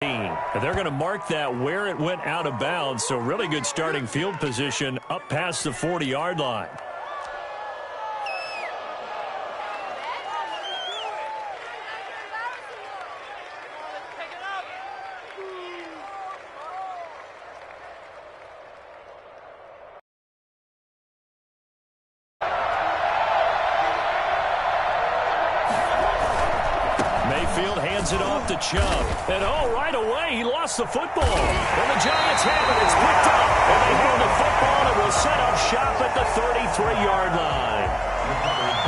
And they're going to mark that where it went out of bounds, so really good starting field position up past the 40-yard line. Hands it off to Chubb. And right away, he lost the football. And the Giants have it. It's picked up. And they hold the football and will set up shop at the 33-yard line.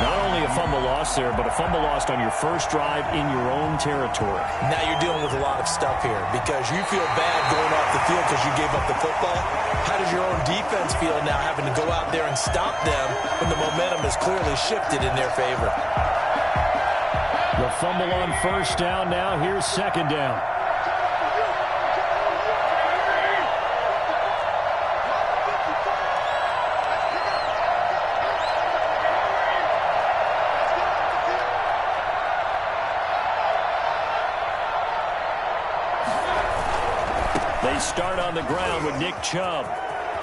Not only a fumble loss there, but a fumble lost on your first drive in your own territory. Now you're dealing with a lot of stuff here because you feel bad going off the field because you gave up the football. How does your own defense feel now having to go out there and stop them when the momentum has clearly shifted in their favor? The fumble on first down now. Here's second down. They start on the ground with Nick Chubb.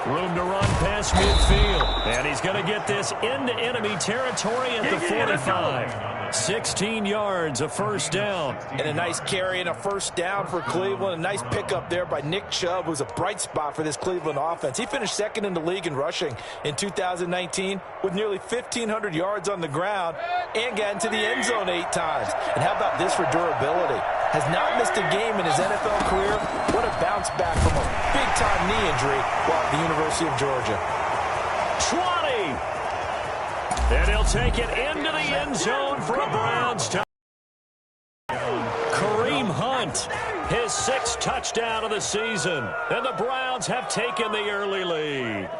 Room to run past midfield. And he's going to get this into enemy territory at the 45. 16 yards, a first down. And a nice carry and a first down for Cleveland. A nice pickup there by Nick Chubb, who's a bright spot for this Cleveland offense. He finished second in the league in rushing in 2019 with nearly 1,500 yards on the ground and got into the end zone 8 times. And how about this for durability? Has not missed a game in his NFL career. What a bounce back from a big-time knee injury while at the University of Georgia. 20! And he'll take it into the end zone for a Browns touchdown. Kareem Hunt, his 6th touchdown of the season. And the Browns have taken the early lead.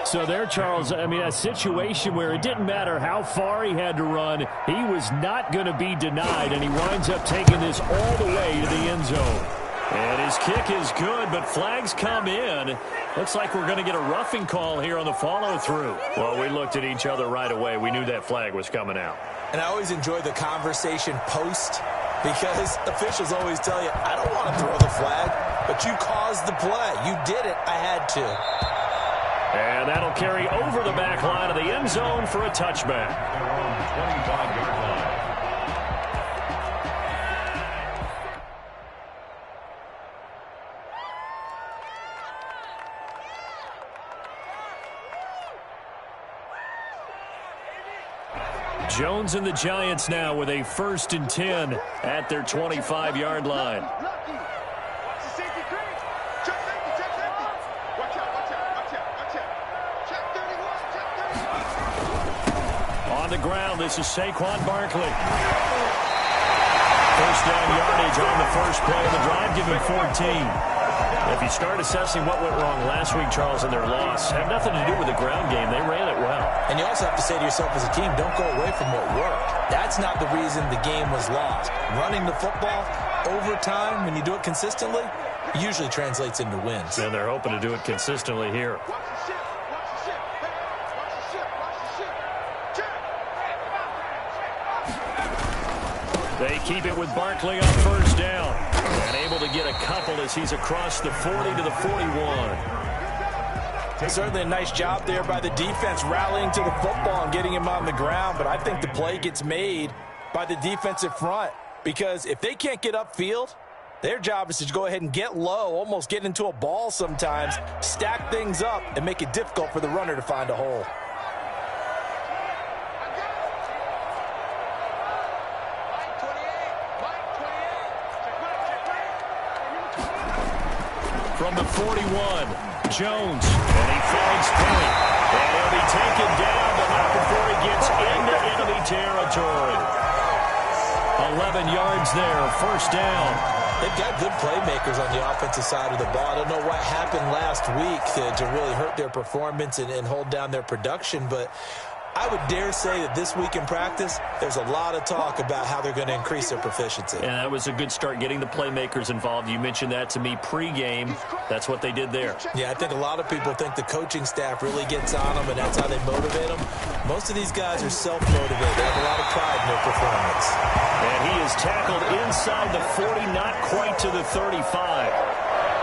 So there, Charles, I mean, a situation where it didn't matter how far he had to run, he was not going to be denied, and he winds up taking this all the way to the end zone. And his kick is good, but flags come in. Looks like we're going to get a roughing call here on the follow-through. Well, we looked at each other right away. We knew that flag was coming out. And I always enjoy the conversation post because officials always tell you, I don't want to throw the flag, but you caused the play. You did it. I had to. And that'll carry over the back line of the end zone for a touchback. 25-yard line. Jones and the Giants now with a 1st and 10 at their 25-yard line. On the ground, this is Saquon Barkley. First down yardage on the first play of the drive, give him 14. If you start assessing what went wrong last week, Charles, in their loss, had nothing to do with the ground game. They ran it well. And you also have to say to yourself as a team, don't go away from what worked. That's not the reason the game was lost. Running the football over time, when you do it consistently, usually translates into wins. And they're hoping to do it consistently here. They keep it with Barkley on first down. And able to get a couple as he's across the 40 to the 41. Certainly a nice job there by the defense rallying to the football and getting him on the ground. But I think the play gets made by the defensive front. Because if they can't get upfield, their job is to go ahead and get low, almost get into a ball sometimes, stack things up, and make it difficult for the runner to find a hole. From the 41, Jones, and he finds Penny. And he'll be taken down, but not before he gets into enemy territory. 11 yards there, first down. They've got good playmakers on the offensive side of the ball. I don't know what happened last week to really hurt their performance and hold down their production, but I would dare say that this week in practice, there's a lot of talk about how they're going to increase their proficiency. And that was a good start, getting the playmakers involved. You mentioned that to me pregame. That's what they did there. Yeah, I think a lot of people think the coaching staff really gets on them, and that's how they motivate them. Most of these guys are self-motivated. They have a lot of pride in their performance. And he is tackled inside the 40, not quite to the 35.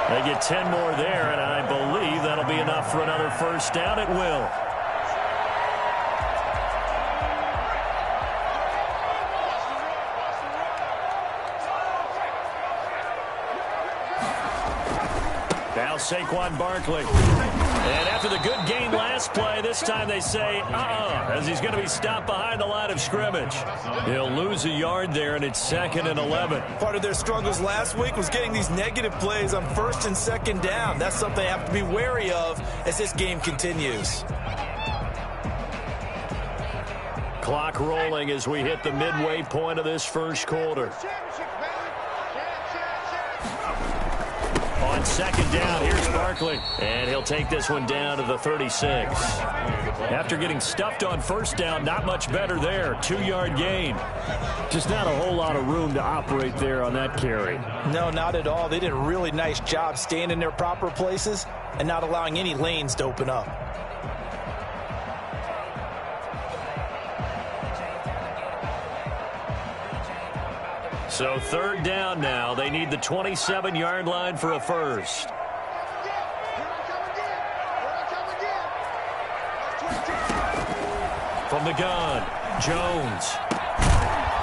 They get 10 more there, and I believe that'll be enough for another first down. It will. Now Saquon Barkley. And after the good gain last play, this time they say, as he's going to be stopped behind the line of scrimmage. He'll lose a yard there, and it's 2nd and 11. Part of their struggles last week was getting these negative plays on 1st and 2nd down. That's something they have to be wary of as this game continues. Clock rolling as we hit the midway point of this first quarter. On 2nd down, here's Barkley. And he'll take this one down to the 36. After getting stuffed on 1st down, not much better there. 2-yard gain. Just not a whole lot of room to operate there on that carry. No, not at all. They did a really nice job staying in their proper places and not allowing any lanes to open up. So 3rd down now. They need the 27-yard line for a first. From the gun, Jones.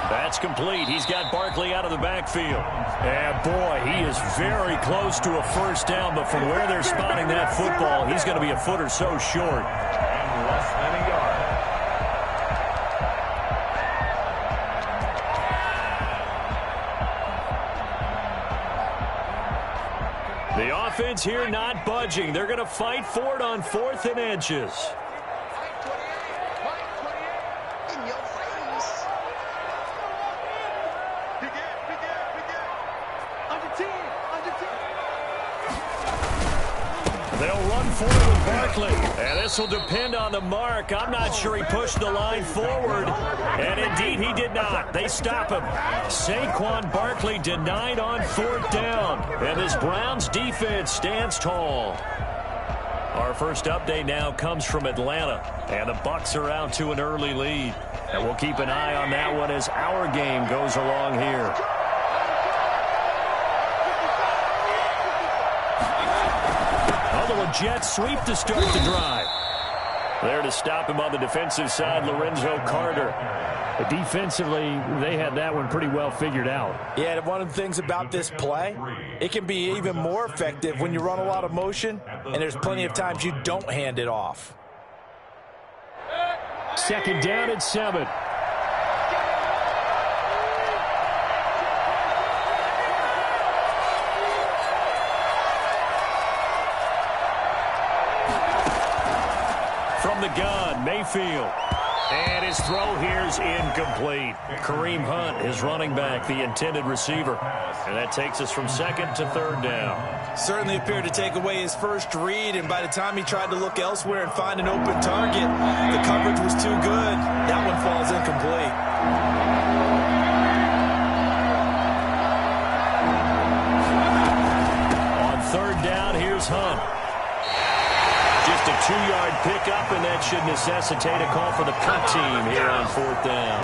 That's complete. He's got Barkley out of the backfield. And boy, he is very close to a first down, but from where they're spotting that football, he's going to be a foot or so short. And less than a yard. The offense here not budging. They're going to fight for it on 4th and inches. They'll run forward with Barkley. And this will depend on the mark. I'm not sure he pushed the line forward. And indeed, he did not. They stop him. Saquon Barkley denied on 4th down. And this Browns defense stands tall. Our first update now comes from Atlanta. And the Bucs are out to an early lead. And we'll keep an eye on that one as our game goes along here. A jet sweep to start the drive. There to stop him on the defensive side, Lorenzo Carter. But defensively, they had that one pretty well figured out. Yeah, one of the things about this play, it can be even more effective when you run a lot of motion, and there's plenty of times you don't hand it off. 2nd down and 7. From the gun, Mayfield. And his throw here is incomplete. Kareem Hunt, his running back, the intended receiver. And that takes us from 2nd to 3rd down. Certainly appeared to take away his first read, and by the time he tried to look elsewhere and find an open target, the coverage was too good. That one falls incomplete. On 3rd down, here's Hunt. Just a 2-yard pickup, and that should necessitate a call for the punt team here on 4th down.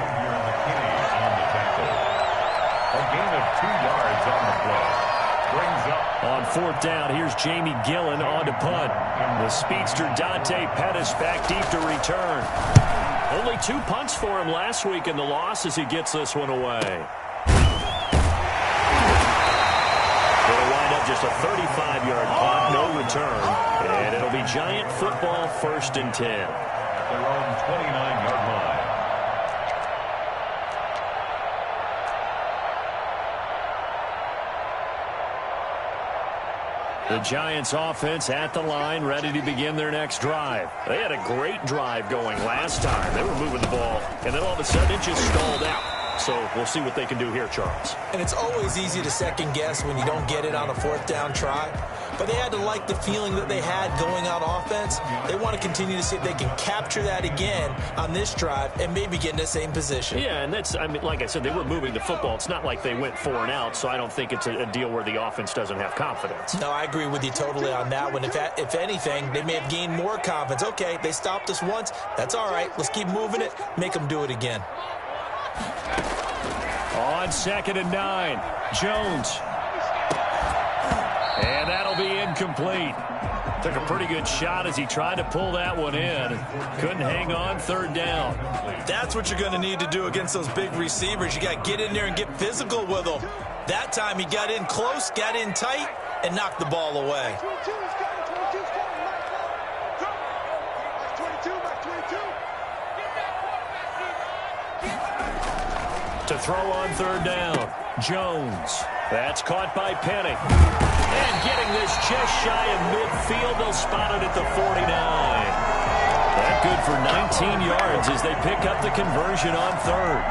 A gain of 2 yards on the play. Brings up. On 4th down, here's Jamie Gillen on to punt. The speedster Dante Pettis back deep to return. Only 2 punts for him last week in the loss as he gets this one away. It'll wind up just a 35-yard punt, no return. And it'll be Giant football, 1st and 10. At their own 29-yard line. The Giants offense at the line, ready to begin their next drive. They had a great drive going last time. They were moving the ball, and then all of a sudden it just stalled out. So we'll see what they can do here, Charles. And it's always easy to second guess when you don't get it on a 4th down try. but they had to like the feeling that they had going on offense. They want to continue to see if they can capture that again on this drive and maybe get in the same position. Yeah, and that's, I mean, like I said, they were moving the football. It's not like they went 4 and out, so I don't think it's a deal where the offense doesn't have confidence. No, I agree with you totally on that one. If anything, they may have gained more confidence. Okay, they stopped us once. That's all right. Let's keep moving it. Make them do it again. On 2nd and 9, Jones. And that'll be incomplete. Took a pretty good shot as he tried to pull that one in. Couldn't hang on 3rd down. That's what you're going to need to do against those big receivers. You got to get in there and get physical with them. That time he got in close, got in tight, and knocked the ball away. To throw on 3rd down, Jones. That's caught by Penny. And getting this just shy of midfield, they'll spot it at the 49. That good for 19 yards as they pick up the conversion on 3rd.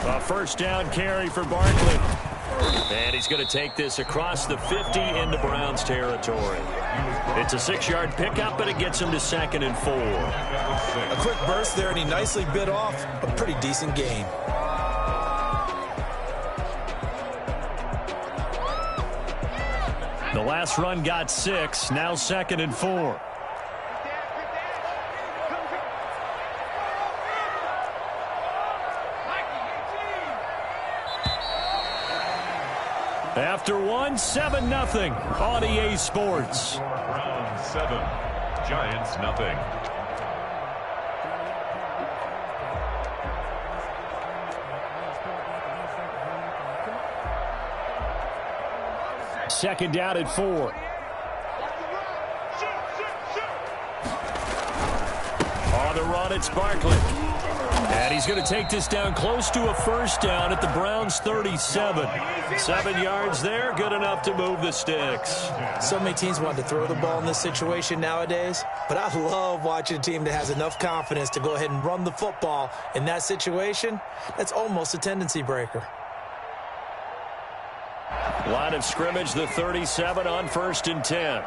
A 1st down carry for Barkley. And he's going to take this across the 50 into Browns territory. It's a 6-yard pickup, but it gets him to 2nd and 4. A quick burst there, and he nicely bit off a pretty decent gain. The last run got 6, now 2nd and 4. After 1, 7-0 on EA Sports. Browns 7, Giants nothing. Second down at 4. On the run, it's Barkley. And he's going to take this down close to a 1st down at the Browns 37. 7 yards there, good enough to move the sticks. So many teams want to throw the ball in this situation nowadays, but I love watching a team that has enough confidence to go ahead and run the football in that situation. That's almost a tendency breaker. Line of scrimmage, the 37 on 1st and 10.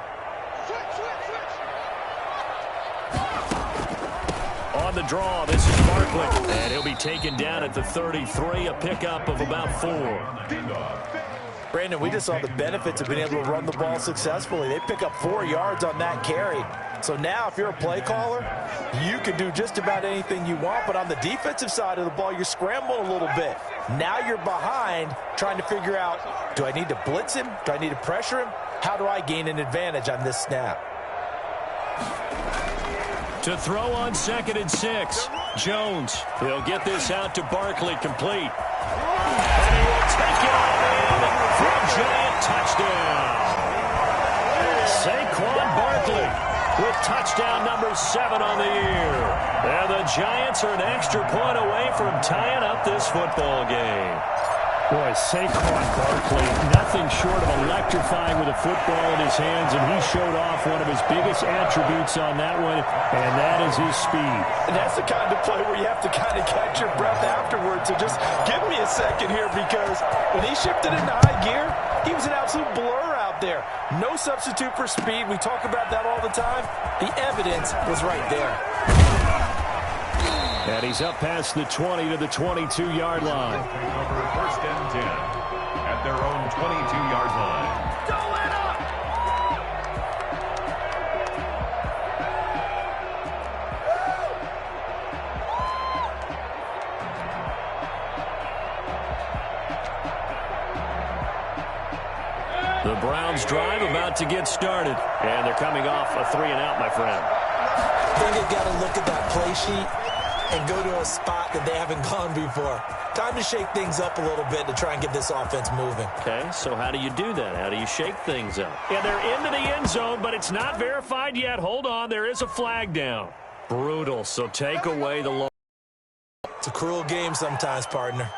On the draw, this is Barkley. And he'll be taken down at the 33, a pickup of about 4. Brandon, we just saw the benefits of being able to run the ball successfully. They pick up 4 yards on that carry. So now if you're a play caller, you can do just about anything you want. But on the defensive side of the ball, you're scrambling a little bit. Now you're behind trying to figure out, do I need to blitz him? Do I need to pressure him? How do I gain an advantage on this snap? To throw on 2nd and 6, Jones. He'll get this out to Barkley, complete. And he will take it all in for a giant touchdown. Saquon Barkley with touchdown number 7 on the year. And the Giants are an extra point away from tying up this football game. Boy, Saquon Barkley, nothing short of electrifying with a football in his hands, and he showed off one of his biggest attributes on that one, and that is his speed. And that's the kind of play where you have to kind of catch your breath afterwards. So just give me a second here, because when he shifted into high gear, he was an absolute blur out there. No substitute for speed. We talk about that all the time. The evidence was right there. And he's up past the 20 to the 22-yard line. Over 1st and 10 at their own 22-yard line. The Browns drive about to get started. And they're coming off a 3-and-out, my friend. I think they've got to look at that play sheet and go to a spot that they haven't gone before. Time to shake things up a little bit to try and get this offense moving. Okay, so how do you do that? How do you shake things up? Yeah, they're into the end zone, but it's not verified yet. Hold on, there is a flag down. Brutal, so take away the low. It's a cruel game sometimes, partner.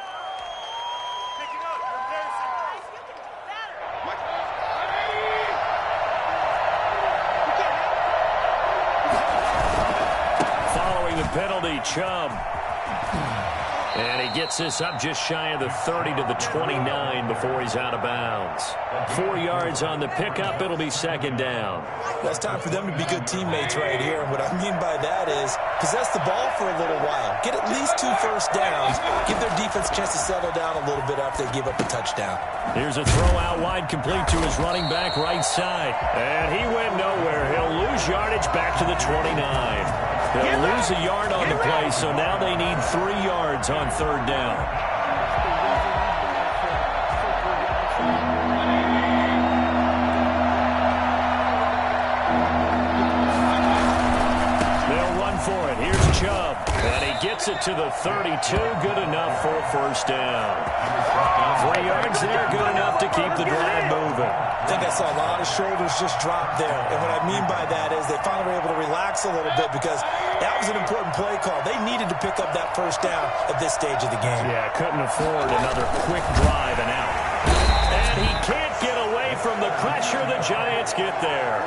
penalty, Chubb. And he gets this up just shy of the 30 to the 29 before he's out of bounds. 4 yards on the pickup. It'll be second down. Well, it's time for them to be good teammates right here. And what I mean by that is possess the ball for a little while. Get at least 2 first downs. Give their defense a chance to settle down a little bit after they give up a touchdown. Here's a throw out wide complete to his running back right side. And he went nowhere. He'll lose yardage back to the 29. They'll lose a yard on the play, so now they need 3 yards on third down. They'll run for it. Here's Chubb. And he gets it to the 32. Good enough for a first down. 3 yards there, good enough to keep the drive moving. I think I saw a lot of shoulders just drop there. And what I mean by that is they finally were able to relax a little bit because that was an important play call. They needed to pick up that first down at this stage of the game. Yeah, couldn't afford another quick drive and out. And he can't get away from the pressure. The Giants get there.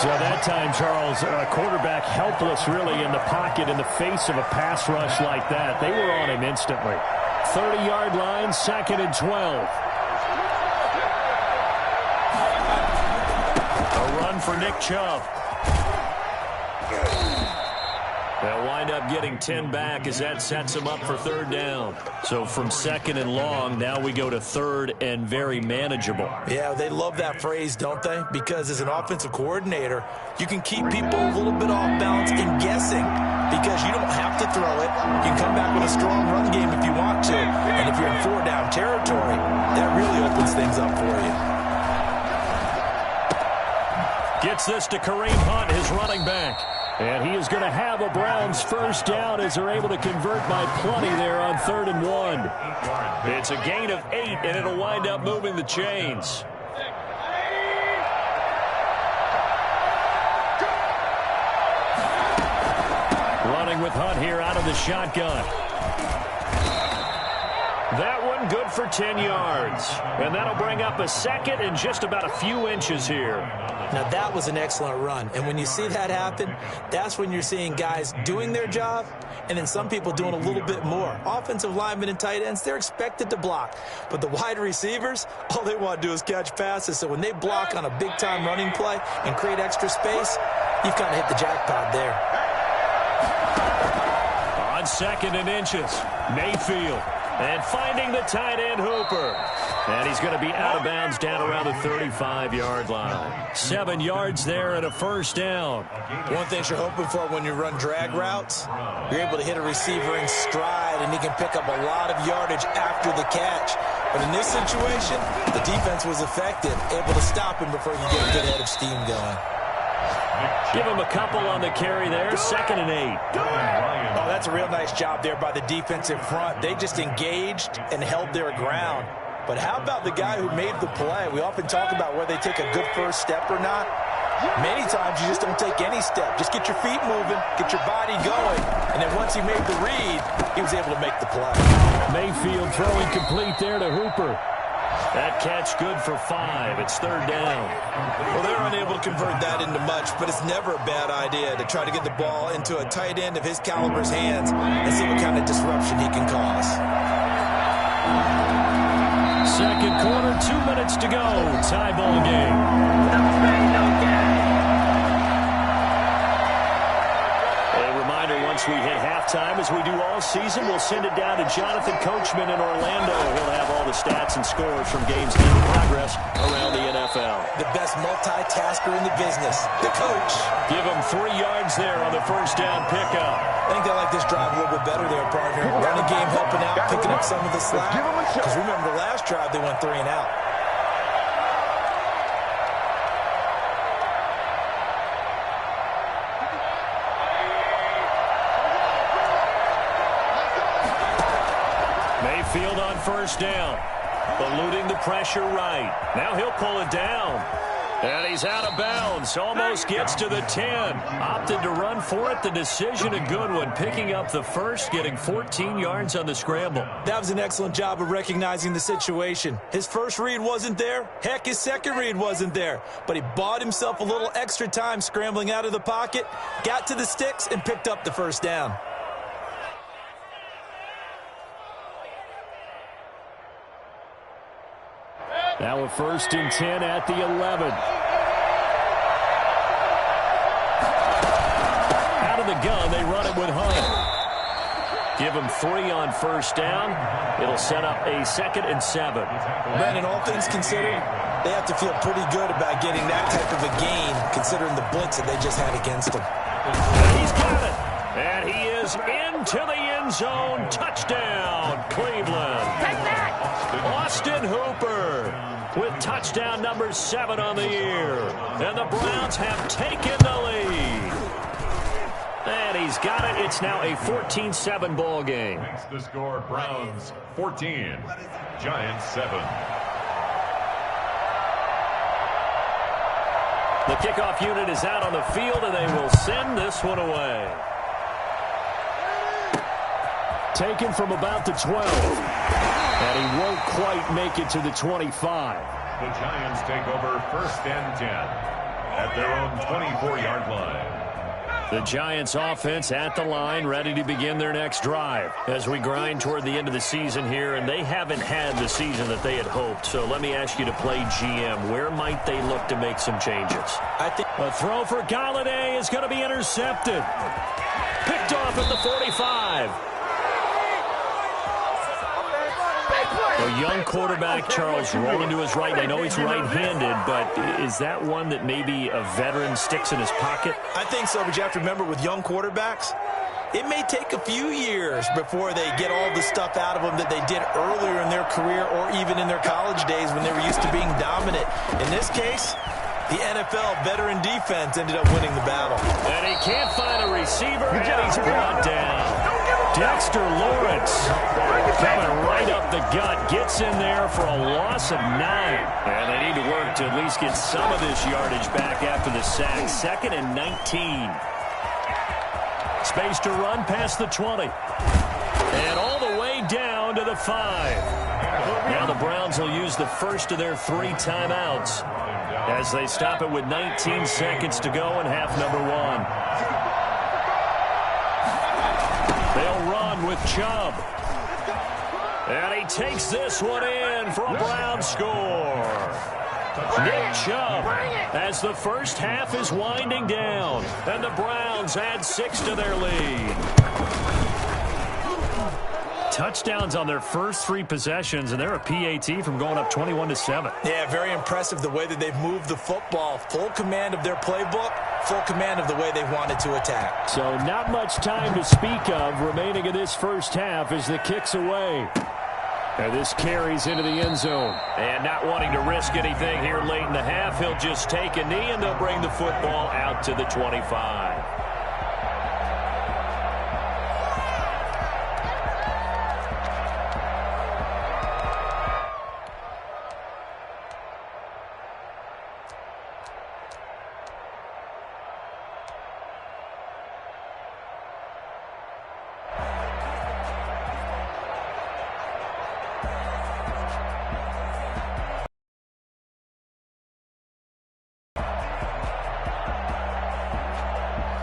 So that time, Charles, quarterback helpless really in the pocket in the face of a pass rush like that. They were on him instantly. 30-yard line, 2nd and 12. For Nick Chubb. They'll wind up getting 10 back as that sets them up for third down. So from 2nd and long, now we go to 3rd and very manageable. Yeah, they love that phrase, don't they? Because as an offensive coordinator, you can keep people a little bit off balance and guessing because you don't have to throw it. You can come back with a strong run game if you want to. And if you're in 4-down territory, that really opens things up for you. Gets this to Kareem Hunt, his running back. And he is going to have a Browns first down as they're able to convert by plenty there on 3rd and 1. It's a gain of 8, and it'll wind up moving the chains. Running with Hunt here out of the shotgun. That one good for 10 yards. And that'll bring up a 2nd and just about a few inches here. Now, that was an excellent run. And when you see that happen, that's when you're seeing guys doing their job and then some people doing a little bit more. Offensive linemen and tight ends, they're expected to block. But the wide receivers, all they want to do is catch passes. So when they block on a big-time running play and create extra space, you've kind of hit the jackpot there. On 2nd and inches, Mayfield. And finding the tight end, Hooper. And he's going to be out of bounds down around the 35-yard line. 7 yards there and a first down. One thing you're hoping for when you run drag routes, you're able to hit a receiver in stride, and he can pick up a lot of yardage after the catch. But in this situation, the defense was effective, able to stop him before he could get a good head of steam going. Give him a couple on the carry there. 2nd and 8. Oh, that's a real nice job there by the defensive front. They just engaged and held their ground. But how about the guy who made the play? We often talk about whether they take a good first step or not. Many times you just don't take any step. Just get your feet moving, get your body going. And then once he made the read, he was able to make the play. Mayfield throwing complete there to Hooper. That catch good for 5. It's 3rd down. Well, they're unable to convert that into much, but it's never a bad idea to try to get the ball into a tight end of his caliber's hands and see what kind of disruption he can cause. 2nd quarter, 2 minutes to go. Tie ball game. Once we hit halftime, as we do all season, we'll send it down to Jonathan Coachman in Orlando. He'll have all the stats and scores from games in progress around the NFL. The best multitasker in the business, the coach. Give him 3 yards there on the first down pickup. I think they like this drive a little bit better there, partner. Running game helping out, picking up some of the slack. Because remember, the last drive they went 3 and out. Mayfield on first down. Eluding the pressure right. Now he'll pull it down. And he's out of bounds. Almost gets to the 10. Opted to run for it. The decision a good one. Picking up the first, getting 14 yards on the scramble. That was an excellent job of recognizing the situation. His first read wasn't there. Heck, his second read wasn't there. But he bought himself a little extra time scrambling out of the pocket, got to the sticks, and picked up the first down. Now a 1st and 10 at the 11. Out of the gun, they run it with Hunt. Give him 3 on 1st down. It'll set up a 2nd and 7. Brandon, all things considered, they have to feel pretty good about getting that type of a gain, considering the blitz that they just had against them. And he's got it. And he is into the end zone. Touchdown, Cleveland. Take that! Austin Hooper with touchdown number 7 on the year. And the Browns have taken the lead. And he's got it. It's now a 14-7 ball game. Makes the score Browns 14, Giants 7. The kickoff unit is out on the field, and they will send this one away. Taken from about the 12. And he won't quite make it to the 25. The Giants take over 1st and 10 at their own 24-yard line. The Giants offense at the line, ready to begin their next drive as we grind toward the end of the season here, and they haven't had the season that they had hoped. So let me ask you to play GM. Where might they look to make some changes? I think A throw for Galladay is going to be intercepted. Picked off at the 45. A young quarterback, Charles, rolling to his right. I know he's right-handed, but is that one that maybe a veteran sticks in his pocket? I think so, but you have to remember with young quarterbacks, it may take a few years before they get all the stuff out of them that they did earlier in their career or even in their college days when they were used to being dominant. In this case, the NFL veteran defense ended up winning the battle. And he can't find a receiver, and he's brought down. Dexter Lawrence coming right up the gut, gets in there for a loss of 9. And they need to work to at least get some of this yardage back after the sack. 2nd and 19. Space to run past the 20. And all the way down to the 5. Now the Browns will use the first of their 3 timeouts as they stop it with 19 seconds to go in half number 1. They'll run with Chubb. And he takes this one in for a Browns score. Nick Chubb as the first half is winding down. And the Browns add 6 to their lead. Touchdowns on their first 3 possessions, and they're a PAT from going up 21-7. Yeah, very impressive the way that they've moved the football. Full command of their playbook, full command of the way they wanted to attack. So not much time to speak of remaining in this first half as the kick's away. And this carries into the end zone. And not wanting to risk anything here late in the half, he'll just take a knee, and they'll bring the football out to the 25.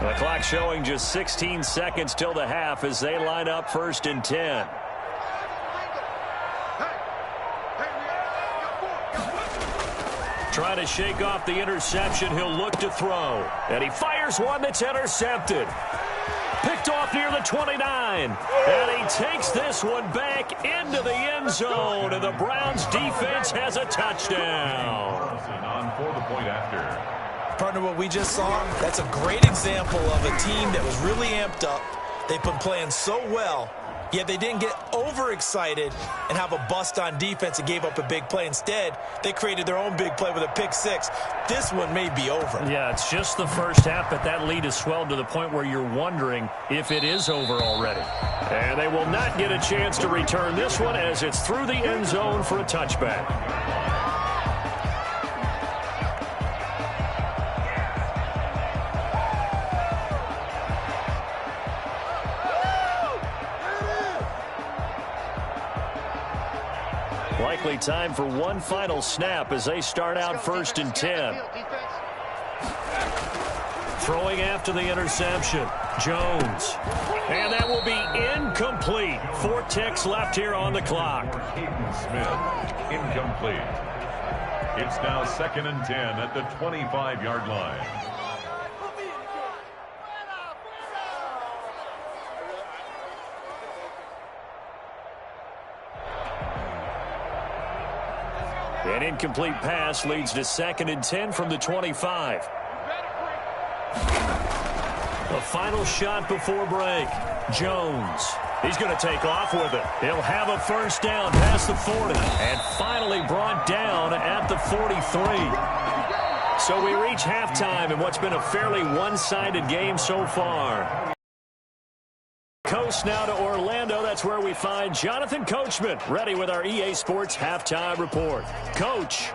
The clock showing just 16 seconds till the half as they line up 1st and 10. Trying to shake off the interception. He'll look to throw. And he fires one that's intercepted. Picked off near the 29. And he takes this one back into the end zone. And the Browns defense has a touchdown. On for the point after. Partner, what we just saw, that's a great example of a team that was really amped up. They've been playing so well, yet they didn't get overexcited and have a bust on defense and gave up a big play. Instead, they created their own big play with a pick 6. This one may be over. Yeah, it's just the first half, but that lead has swelled to the point where you're wondering if it is over already. And they will not get a chance to return this one as it's through the end zone for a touchback. Likely time for one final snap as they start out 1st and 10. Throwing after the interception, Jones. And that will be incomplete. 4 ticks left here on the clock. Smith, incomplete. It's now 2nd and 10 at the 25-yard line. An incomplete pass leads to 2nd and 10 from the 25. The final shot before break. Jones. He's going to take off with it. He'll have a first down past the 40 and finally brought down at the 43. So we reach halftime in what's been a fairly one-sided game so far. Coast now to Orlando. That's where we find Jonathan Coachman ready with our EA Sports Halftime Report. Coach.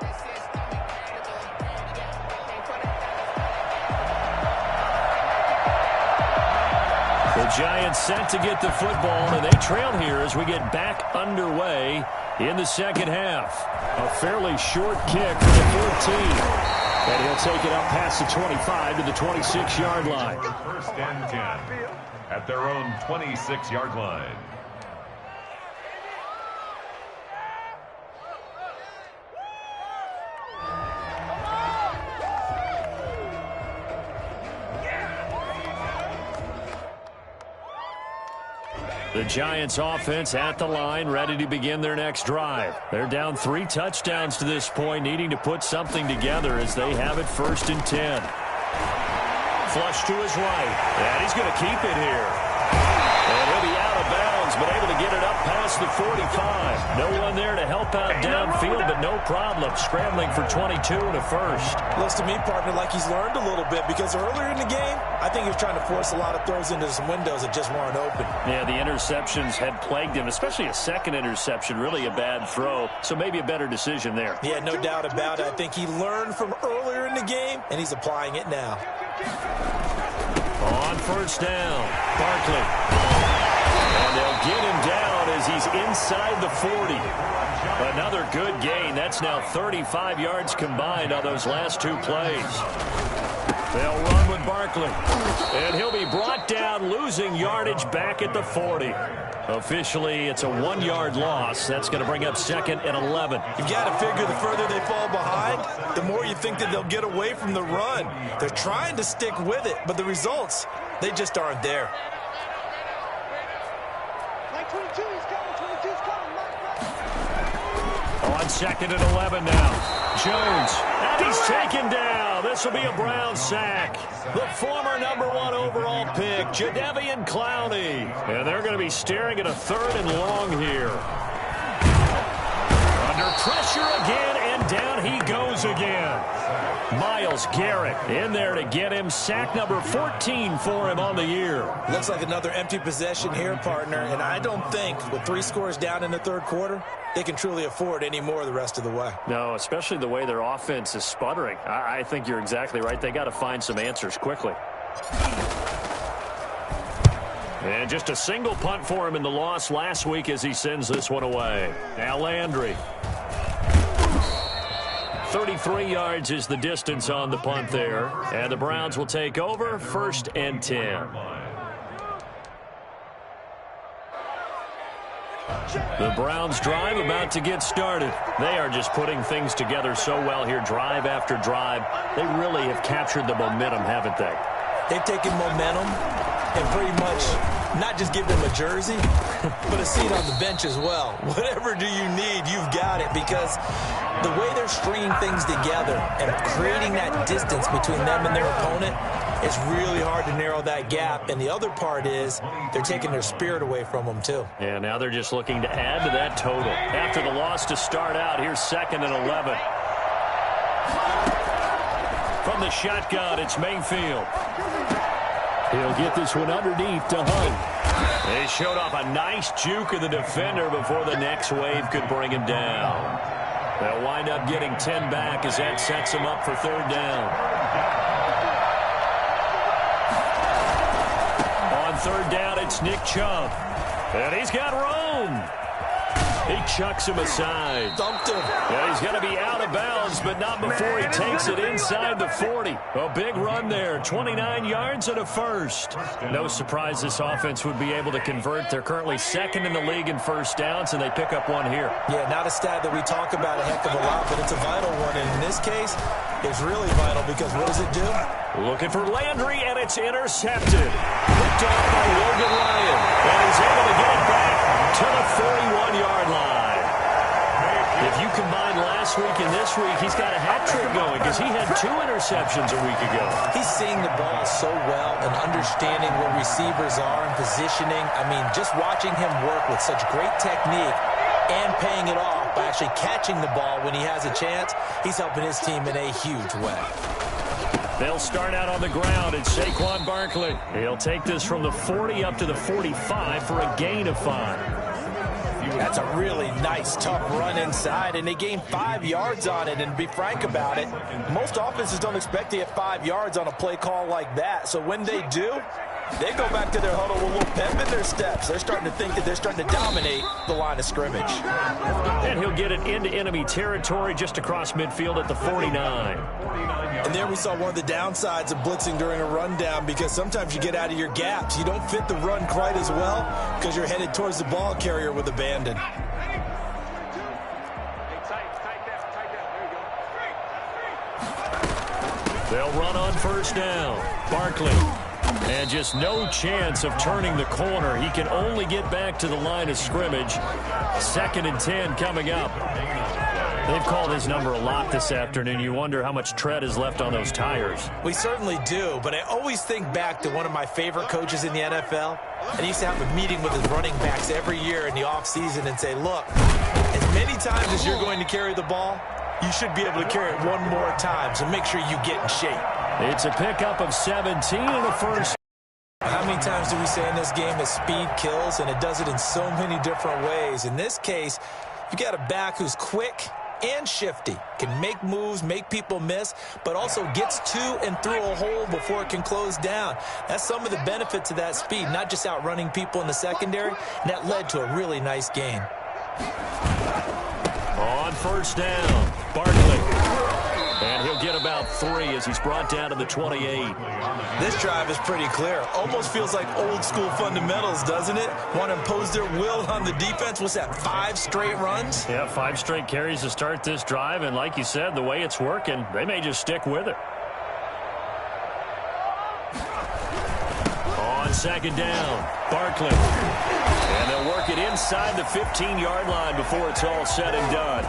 The Giants set to get the football, and they trail here as we get back underway in the second half. A fairly short kick for the 14. And he'll take it up past the 25 to the 26-yard line. 1st and 10 at their own 26-yard line. The Giants offense at the line, ready to begin their next drive. They're down 3 touchdowns to this point, needing to put something together as they have it 1st and 10. Flush to his right, and he's going to keep it here. And he'll be out of bounds, but able to get it up past the 45. No one there to help out downfield, but no problem. Scrambling for 22 and a first. Looks to me, partner, like he's learned a little bit because earlier in the game, I think he was trying to force a lot of throws into some windows that just weren't open. Yeah, the interceptions had plagued him, especially a second interception, really a bad throw. So maybe a better decision there. Yeah, no doubt about it. I think he learned from earlier in the game, and he's applying it now. On first down, Barkley. And they'll get him down as he's inside the 40. Another good gain. That's now 35 yards combined on those last 2 plays. They'll run with Barkley. And he'll be brought down, losing yardage back at the 40. Officially, it's a 1-yard loss. That's going to bring up 2nd and 11. You've got to figure the further they fall behind, the more you think that they'll get away from the run. They're trying to stick with it, but the results, they just aren't there. On 2nd and 11 now. Jones. And he's taken down. This will be a Brown sack. The former #1 overall pick, Jadeveon Clowney. And they're going to be staring at a 3rd and long here. Under pressure again, and down he goes again. Myles Garrett in there to get him. Sack number 14 for him on the year. Looks like another empty possession here, partner, and I don't think with 3 scores down in the 3rd quarter, they can truly afford any more the rest of the way. No, especially the way their offense is sputtering. I think you're exactly right. They got to find some answers quickly. And just a single punt for him in the loss last week as he sends this one away. Now Landry. 33 yards is the distance on the punt there. And the Browns will take over 1st and 10. The Browns drive about to get started. They are just putting things together so well here, drive after drive. They really have captured the momentum, haven't they? They've taken momentum and pretty much not just give them a jersey, but a seat on the bench as well. Whatever do you need, you've got it, because the way they're stringing things together and creating that distance between them and their opponent, it's really hard to narrow that gap. And the other part is they're taking their spirit away from them, too. Yeah, now they're just looking to add to that total. After the loss to start out, here's 2nd and 11. From the shotgun, it's Mayfield. He'll get this one underneath to Hunt. They showed off a nice juke of the defender before the next wave could bring him down. They'll wind up getting 10 back as that sets them up for 3rd down. On 3rd down, it's Nick Chubb. And he's got room. He chucks him aside. Dumped him. Yeah, he's going to be out of bounds, but not before he takes it inside the 40. A big run there, 29 yards and a first. No surprise this offense would be able to convert. They're currently second in the league in first downs, and they pick up one here. Yeah, not a stat that we talk about a heck of a lot, but it's a vital one. And in this case, it's really vital because what does it do? Looking for Landry, and it's intercepted. Picked off by Logan Ryan, and he's able to get it back to the 41-yard line. If you combine last week and this week, he's got a hat trick going because he had 2 interceptions a week ago. He's seeing the ball so well and understanding where receivers are and positioning. I mean, just watching him work with such great technique and paying it off by actually catching the ball when he has a chance, he's helping his team in a huge way. They'll start out on the ground. It's Saquon Barkley. He'll take this from the 40 up to the 45 for a gain of 5. That's a really nice, tough run inside, and they gain 5 yards on it. And to be frank about it, most offenses don't expect to get 5 yards on a play call like that. So when they do, they go back to their huddle with a little pep in their steps. They're starting to think that they're starting to dominate the line of scrimmage. And he'll get it into enemy territory just across midfield at the 49. And there we saw one of the downsides of blitzing during a rundown, because sometimes you get out of your gaps. You don't fit the run quite as well because you're headed towards the ball carrier with abandon. They'll run on first down. Barkley. And just no chance of turning the corner. He can only get back to the line of scrimmage. 2nd and 10 coming up. They've called his number a lot this afternoon. You wonder how much tread is left on those tires. We certainly do, but I always think back to one of my favorite coaches in the NFL. And he used to have a meeting with his running backs every year in the offseason and say, look, as many times as you're going to carry the ball, you should be able to carry it one more time, so make sure you get in shape. It's a pickup of 17 in the first. How many times do we say in this game that speed kills, and it does it in so many different ways? In this case, you got a back who's quick and shifty, can make moves, make people miss, but also gets to and through a hole before it can close down. That's some of the benefits of that speed, not just outrunning people in the secondary, and that led to a really nice gain. On first down, Barkley. And he'll get about 3 as he's brought down to the 28. This drive is pretty clear. Almost feels like old school fundamentals, doesn't it? Want to impose their will on the defense. What's that, 5 straight runs? Yeah, 5 straight carries to start this drive. And like you said, the way it's working, they may just stick with it. On second down, Barkley. And they'll work it inside the 15-yard line before it's all said and done.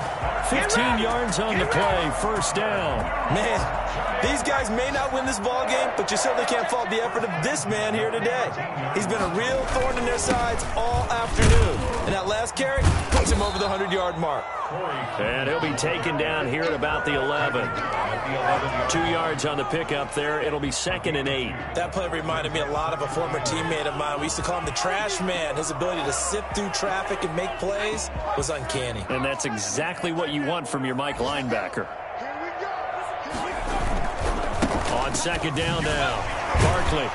15 yards on the play, first down. Man, these guys may not win this ball game, but you certainly can't fault the effort of this man here today. He's been a real thorn in their sides all afternoon. And that last carry puts him over the 100-yard mark. And he'll be taken down here at about the 11. 2 yards on the pickup there. It'll be 2nd and 8. That play reminded me a lot of a former teammate of mine. We used to call him the trash man. His ability to sift through traffic and make plays was uncanny. And that's exactly what you want from your Mike linebacker. On second down now, Barkley.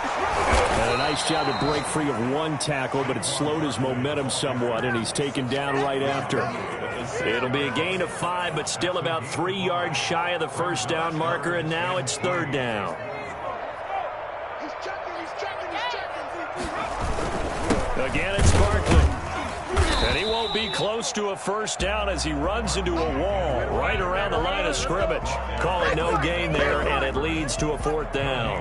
And a nice job to break free of 1 tackle, but it slowed his momentum somewhat, and he's taken down right after. It'll be a gain of 5, but still about 3 yards shy of the first down marker, and now it's 3rd down. Again, it's Barkley. And he won't be close to a first down as he runs into a wall right around the line of scrimmage. Call it no gain there, and it leads to a 4th down.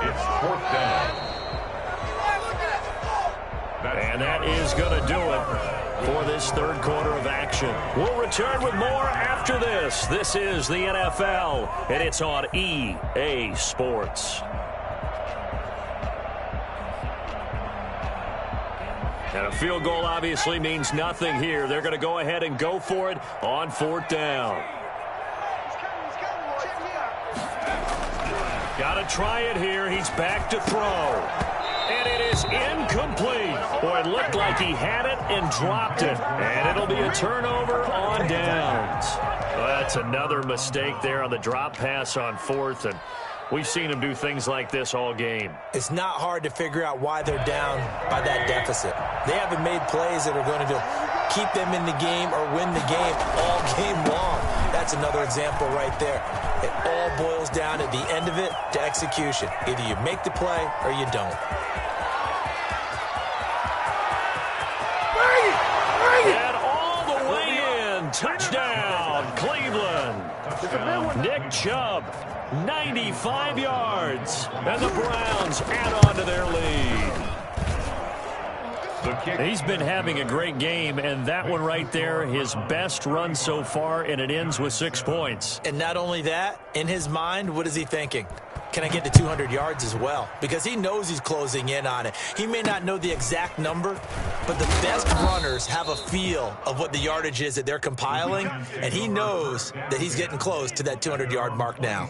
It's 4th down. And that is going to do it for this 3rd quarter of action. We'll return with more after this. This is the NFL, and it's on EA Sports. And a field goal obviously means nothing here. They're going to go ahead and go for it on 4th down. Got to try it here. He's back to throw. And it is incomplete. Boy, it looked like he had it and dropped it. And it'll be a turnover on downs. Well, that's another mistake there on the drop pass on 4th. And we've seen him do things like this all game. It's not hard to figure out why they're down by that deficit. They haven't made plays that are going to keep them in the game or win the game all game long. That's another example right there. It all boils down at the end of it to execution. Either you make the play or you don't. And all the way in. Touchdown, Cleveland. Nick Chubb, 95 yards. And the Browns add on to their lead. He's been having a great game, and that one right there, his best run so far, and it ends with 6 points. And not only that, in his mind, what is he thinking? Can I get to 200 yards as well? Because he knows he's closing in on it. He may not know the exact number, but the best runners have a feel of what the yardage is that they're compiling, and he knows that he's getting close to that 200-yard mark now.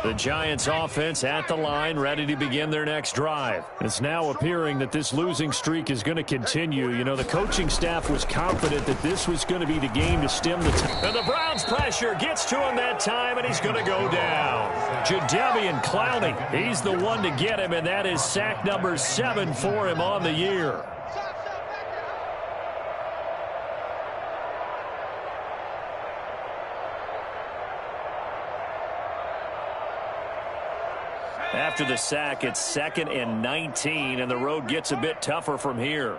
The Giants offense at the line, ready to begin their next drive. It's now appearing that this losing streak is going to continue. You know, the coaching staff was confident that this was going to be the game to stem the and the Browns pressure gets to him that time, and he's going to go down. Jadeveon Clowney, he's the one to get him, and that is sack number 7 for him on the year. After the sack, it's 2nd and 19, and the road gets a bit tougher from here.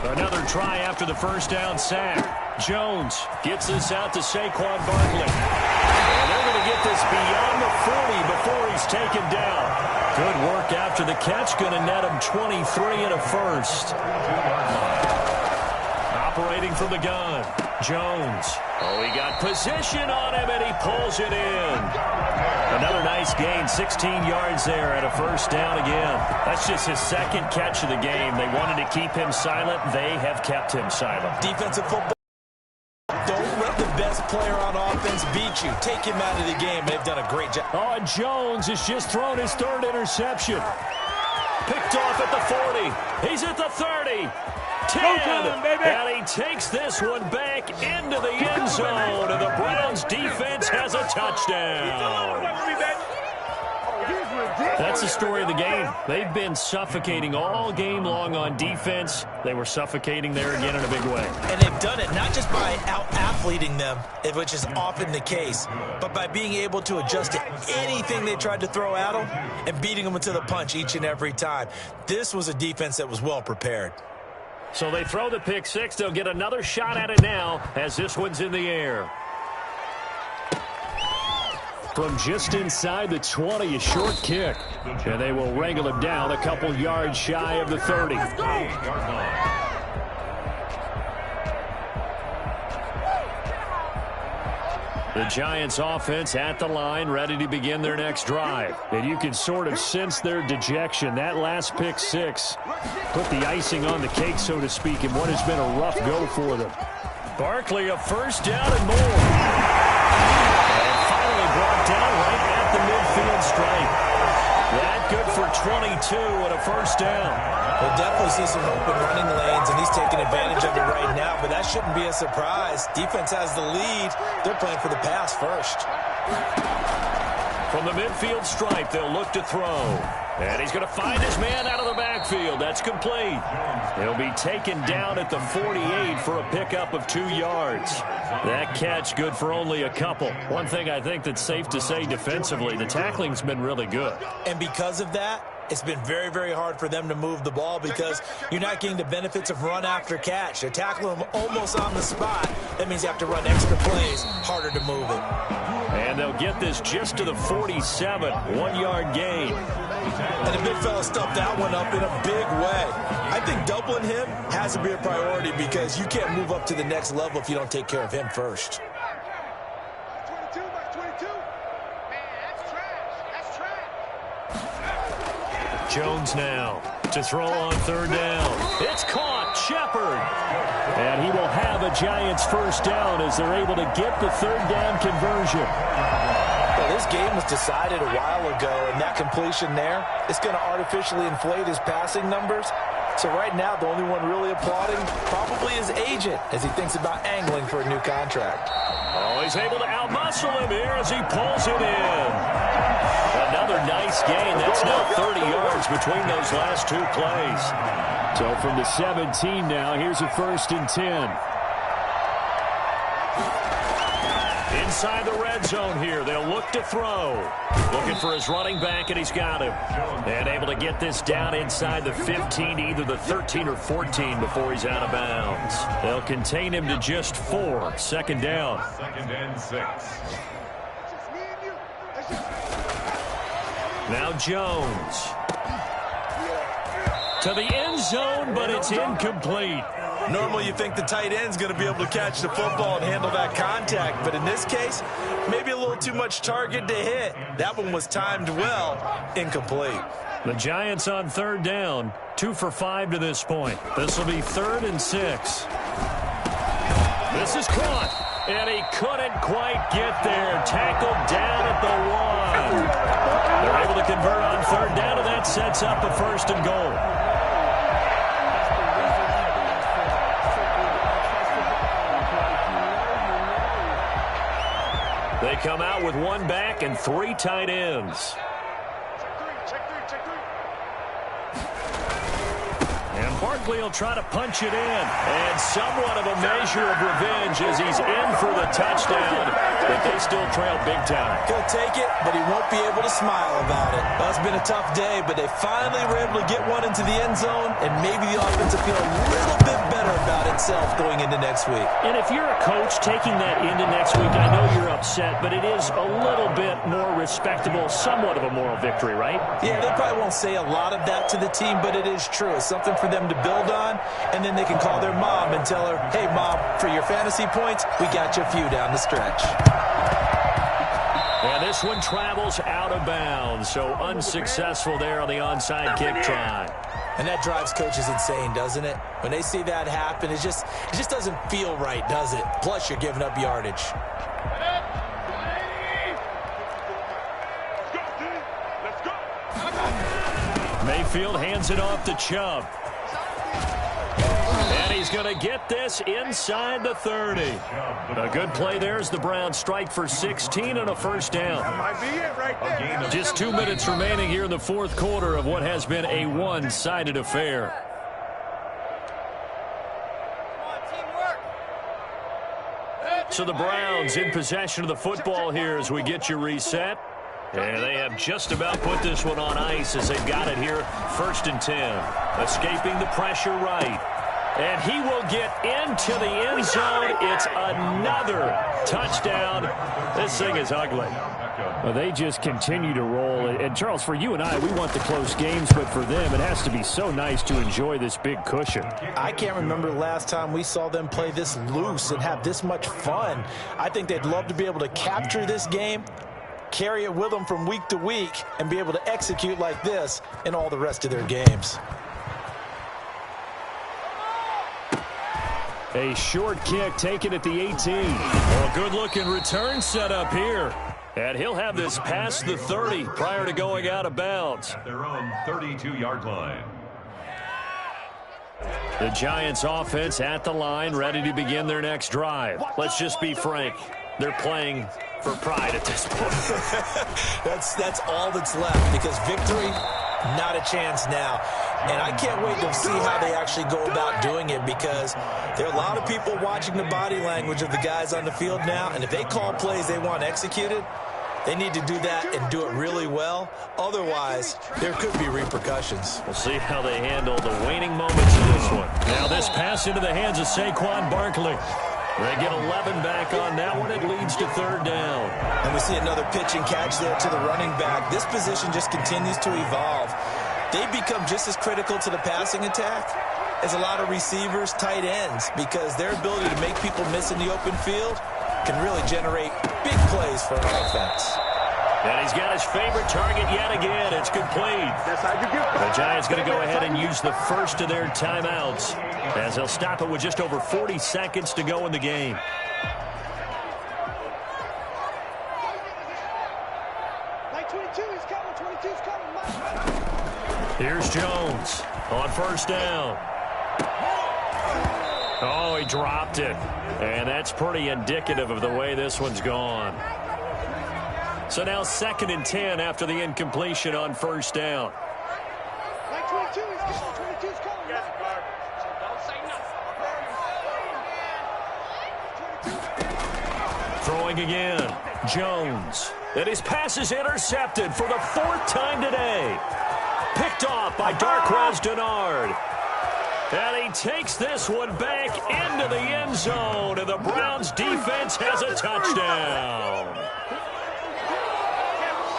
Another try after the first down sack. Jones gets this out to Saquon Barkley. And they're going to get this beyond the 40 before he's taken down. Good work after the catch. Going to net him 23 and a first. Operating from the gun. Jones. Oh, he got position on him, and he pulls it in. Another nice gain, 16 yards there at a first down again. That's just his 2nd catch of the game. They wanted to keep him silent. They have kept him silent. Defensive football. Don't let the best player on offense beat you. Take him out of the game. They've done a great job. Oh, and Jones has just thrown his 3rd interception. Picked off at the 40. He's at the 30. 10, and he takes this one back into the end zone, and the Browns defense has a touchdown. That's the story of the game. They've been suffocating all game long on defense. They were suffocating there again in a big way. And they've done it not just by out-athleting them, which is often the case, but by being able to adjust to anything they tried to throw at them and beating them to the punch each and every time. This was a defense that was well prepared. So they throw the pick 6. They'll get another shot at it now as this one's in the air. From just inside the 20, a short kick. And they will wrangle him down a couple yards shy of the 30. Let's go. The Giants offense at the line, ready to begin their next drive. And you can sort of sense their dejection. That last pick 6 put the icing on the cake, so to speak, in what has been a rough go for them. Barkley, a first down and more. And finally brought down right at the midfield stripe. That good for 22 and a first down. We'll definitely see some open running lanes, and he's taking advantage of it right now, but that shouldn't be a surprise. Defense has the lead. They're playing for the pass first. From the midfield stripe, they'll look to throw. And he's going to find his man out of the backfield. That's complete. He'll be taken down at the 48 for a pickup of 2 yards. That catch good for only a couple. One thing I think that's safe to say defensively, the tackling's been really good. And because of that, it's been very, very hard for them to move the ball because you're not getting the benefits of run after catch. They're tackling them almost on the spot. That means you have to run extra plays, harder to move it. And they'll get this just to the 47, 1 yard gain. And the big fella stuffed that one up in a big way. I think doubling him has to be a priority because you can't move up to the next level if you don't take care of him first. Jones now to throw on 3rd down. It's caught. Shepard. And he will have a Giants first down as they're able to get the 3rd down conversion. Well, this game was decided a while ago, and that completion there is going to artificially inflate his passing numbers. So right now, the only one really applauding probably his agent as he thinks about angling for a new contract. Oh, he's able to outmuscle him here as he pulls it in. Another nice gain. That's now 30 yards between those last two plays. So from the 17 now, here's a 1st and 10. Inside the red zone here. They'll look to throw. Looking for his running back, and he's got him. And able to get this down inside the 15, either the 13 or 14 before he's out of bounds. They'll contain him to just 4. 2nd down. 2nd and 6. Now Jones. To the end zone, but it's incomplete. Normally you think the tight end's going to be able to catch the football and handle that contact, but in this case, maybe a little too much target to hit. That one was timed well, incomplete. The Giants on 3rd down, 2 for 5 to this point. This will be 3rd and 6. This is caught, and he couldn't quite get there. Tackled down at the 1. They're able to convert on 3rd down, and that sets up a 1st and goal. They come out with 1 back and 3 tight ends. And Barkley will try to punch it in. And somewhat of a measure of revenge as he's in for the touchdown. But they still trail big time. He'll take it, but he won't be able to smile about it. Well, it's been a tough day, but they finally were able to get one into the end zone. And maybe the offense will feel a little bit better about itself going into next week. And if you're a coach taking that into next week, I know you're upset, but it is a little bit more respectable, somewhat of a moral victory, right? Yeah, they probably won't say a lot of that to the team, but it is true. It's something for them to build on, and then they can call their mom and tell her, hey, Mom, for your fantasy points, we got you a few down the stretch. And this one travels out of bounds, so unsuccessful there on the onside kick try. And that drives coaches insane, doesn't it? When they see that happen, it just doesn't feel right, does it? Plus, you're giving up yardage. Mayfield hands it off to Chubb. And he's going to get this inside the 30. A good play there as the Browns strike for 16 and a 1st down. That might be it right there. Just 2 minutes remaining here in the 4th quarter of what has been a one-sided affair. So the Browns in possession of the football here as we get you reset. And they have just about put this one on ice as they've got it here. 1st and 10. Escaping the pressure right. And he will get into the end zone. It's another touchdown. This thing is ugly. Well, they just continue to roll. And, Charles, for you and I, we want the close games, but for them, it has to be so nice to enjoy this big cushion. I can't remember the last time we saw them play this loose and have this much fun. I think they'd love to be able to capture this game, carry it with them from week to week, and be able to execute like this in all the rest of their games. A short kick taken at the 18. Well, good-looking return set up here. And he'll have this past the 30 prior to going out of bounds. At their own 32-yard line. The Giants offense at the line, ready to begin their next drive. Let's just be frank. They're playing for pride at this point. That's all that's left, because victory, not a chance now. And I can't wait to see how they actually go about doing it, because there are a lot of people watching the body language of the guys on the field now, and if they call plays they want executed, they need to do that and do it really well. Otherwise, there could be repercussions. We'll see how they handle the waning moments of this one. Now this pass into the hands of Saquon Barkley. They get 11 back on that one. It leads to 3rd down. And we see another pitch and catch there to the running back. This position just continues to evolve. They become just as critical to the passing attack as a lot of receivers, tight ends, because their ability to make people miss in the open field can really generate big plays for an offense. And he's got his favorite target yet again. It's complete. That's how you get The Giants going to go ahead and use the first of their timeouts as they'll stop it with just over 40 seconds to go in the game. Here's Jones on 1st down. Oh, he dropped it. And that's pretty indicative of the way this one's gone. So now 2nd and 10 after the incompletion on first down. Like 22 is calling. 22 is calling. Yes, don't say nothing. Throwing again. Jones. And his pass is intercepted for the 4th time today. Picked off by Darquez Dennard. And he takes this one back into the end zone. And the Browns defense has a touchdown.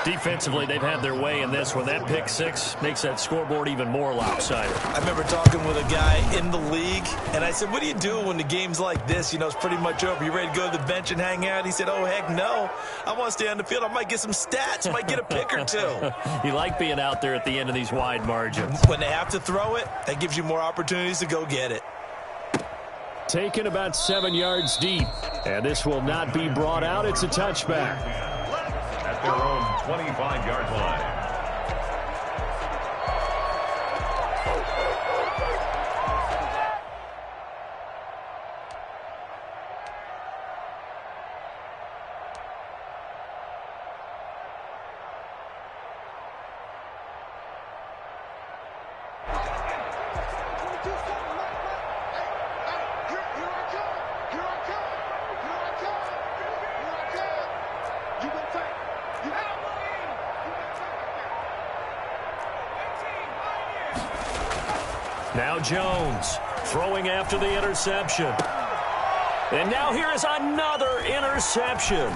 Defensively, they've had their way in this one. That pick six makes that scoreboard even more lopsided. I remember talking with a guy in the league, and I said, what do you do when the game's like this? You know, it's pretty much over. You ready to go to the bench and hang out? He said, oh, heck no. I want to stay on the field. I might get some stats. I might get a pick or two. You like being out there at the end of these wide margins. When they have to throw it, that gives you more opportunities to go get it. Taken about 7 yards deep. And this will not be brought out. It's a touchback. At their own 25-yard line. Now Jones throwing after the interception. And now here is another interception.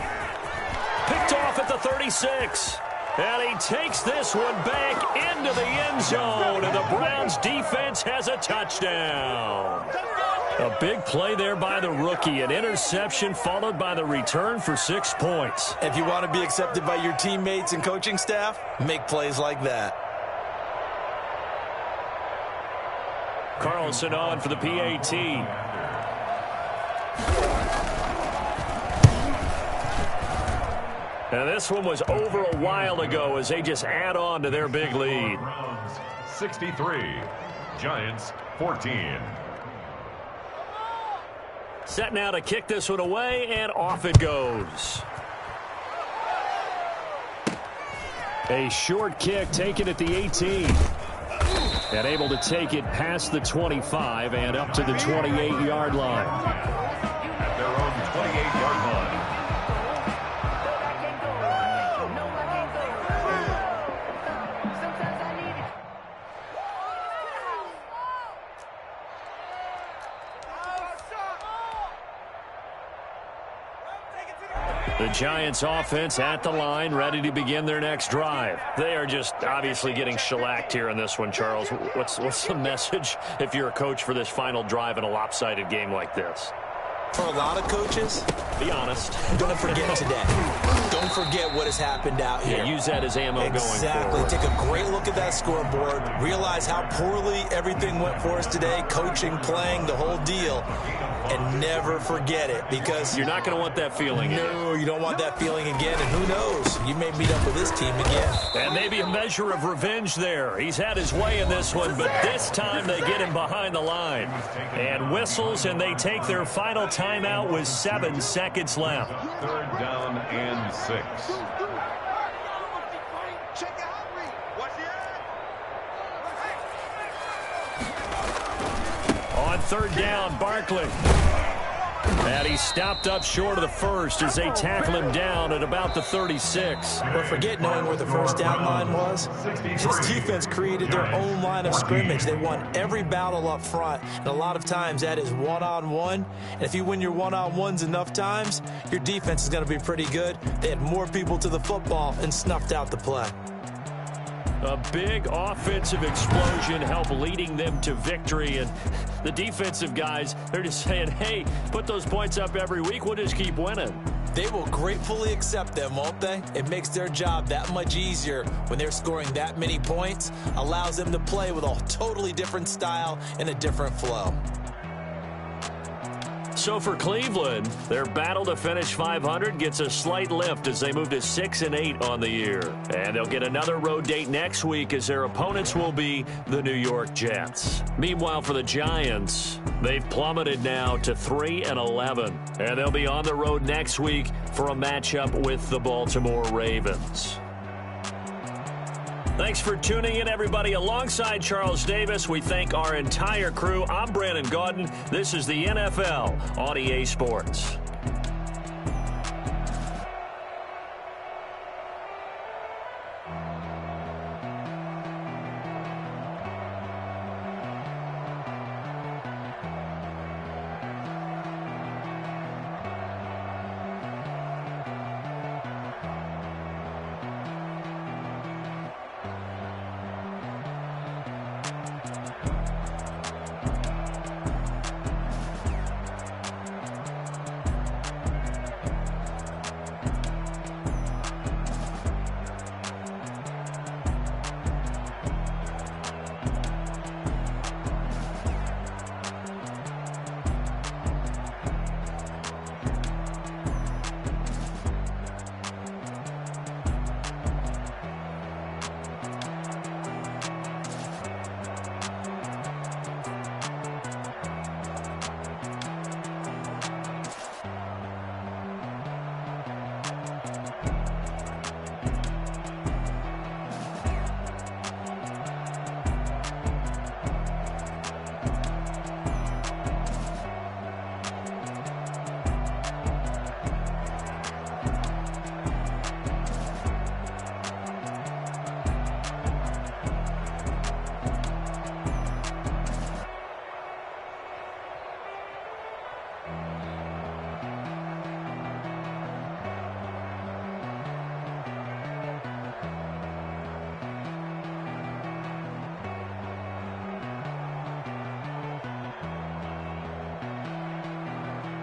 Picked off at the 36. And he takes this one back into the end zone. And the Browns defense has a touchdown. A big play there by the rookie. An interception followed by the return for 6 points. If you want to be accepted by your teammates and coaching staff, make plays like that. Carlson on for the PAT. And this one was over a while ago as they just add on to their big lead. Browns 63, Giants 14. Set now to kick this one away, and off it goes. A short kick taken at the 18. And able to take it past the 25 and up to the 28-yard line. At their own 28-yard line. The Giants offense at the line, ready to begin their next drive. They are just obviously getting shellacked here in this one, Charles. What's the message if you're a coach for this final drive in a lopsided game like this? For a lot of coaches, be honest. Don't forget today. Don't forget what has happened out here. Yeah, use that as ammo going forward. Exactly. Take a great look at that scoreboard. Realize how poorly everything went for us today. Coaching, playing, the whole deal. And never forget it, because you're not going to want that feeling again. No, you don't want that feeling again. And who knows? You may meet up with this team again. And maybe a measure of revenge there. He's had his way in this one, but this time they get him behind the line. And whistles, and they take their final timeout with 7 seconds left. 3rd down and 6. On 3rd down, Barkley. And he stopped up short of the first as they tackle him down at about the 36. But forget knowing where the first down line was. This defense created their own line of scrimmage. They won every battle up front. And a lot of times that is one-on-one. And if you win your one-on-ones enough times, your defense is going to be pretty good. They had more people to the football and snuffed out the play. A big offensive explosion helped leading them to victory. And the defensive guys, they're just saying, hey, put those points up every week. We'll just keep winning. They will gratefully accept them, won't they? It makes their job that much easier when they're scoring that many points. Allows them to play with a totally different style and a different flow. So for Cleveland, their battle to finish 500 gets a slight lift as they move to 6-8 on the year. And they'll get another road date next week as their opponents will be the New York Jets. Meanwhile, for the Giants, they've plummeted now to 3-11. And they'll be on the road next week for a matchup with the Baltimore Ravens. Thanks for tuning in, everybody. Alongside Charles Davis, we thank our entire crew. I'm Brandon Gaudin. This is the NFL on EA Sports.